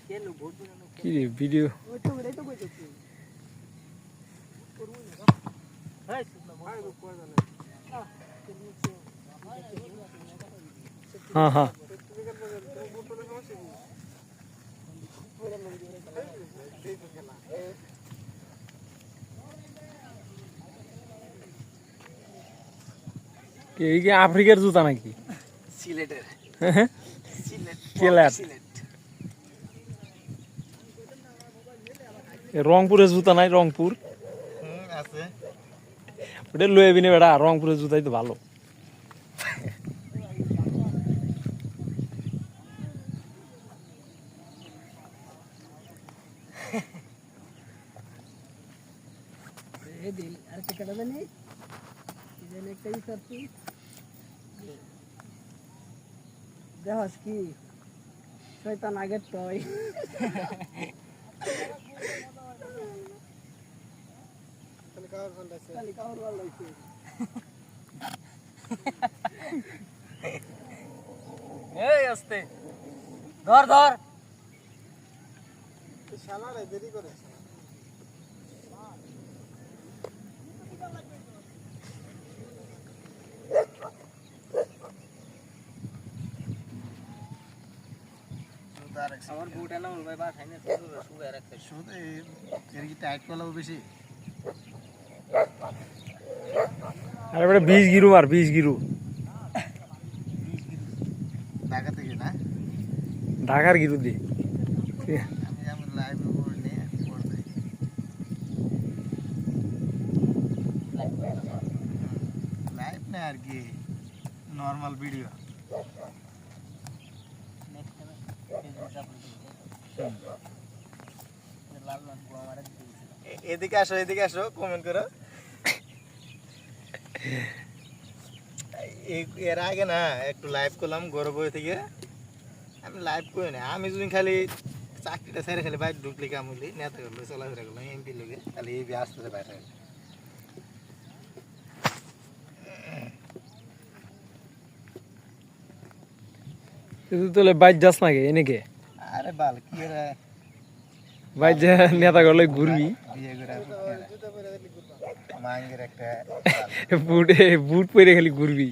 কি রে ভিডিও হ্যাঁ হ্যাঁ এই কি আফ্রিকার জুতা নাকি সিলেটের সিলেট রংপুরের জুতা নাই রংপুর আছে ওটা লয়ে বিনে বেড়া রংপুরের জুতাই তো ভালো দেহস কি শয়তান আগের টয় এই আস্তে ধর ধর শালারে দেরি করে আমার বুট এনে ভাই বাসায় নিয়ে শুয়ে রাখতে শুধু এর কি টাইট করলাম বেশি আরে বেটা 20 গিরু আর 20 গিরু ঢাকা থেকে না ঢাকার গিরু দি আমি আমার লাইভে পড়লে পড়তে লাইভ না আর কি নরমাল ভিডিও এদিকে আসো কমেন্ট করো এর আগে না একটু লাইভ করলাম গরম বই থেকে আমি লাইভ করি না আমি যদি খালি চাকরিটা ছেড়ে খালি বাইরে ঢুকলি কামুলি নেতা করলো চলাফেরা করলাম এমপি লোকে খালি এই আসতেছে বাইরে তুই তোলে বাইক যাস নাকি এনেকে আরে বাল কি রে বাইক যা নেতা করলে ঘুরবি বিয়ে করে মাঙ্গের একটা বুট পরে খালি ঘুরবি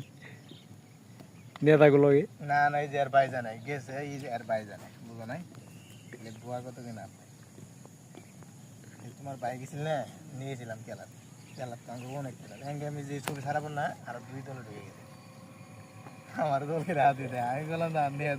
নেতা গুলোকে না না এই যে আর বাই জানাই গেছে এই যে আর বাই জানাই বুঝো নাই বুয়া কত কিনা তোমার বাইক গেছিল না নিয়েছিলাম কেলার তো আমাকে অনেক কেলার আমি যে ছবি সারাবো না আর 2 দলে ঢুকে গেছে আমার দলকে রাত দিতে আমি বললাম না নিয়ে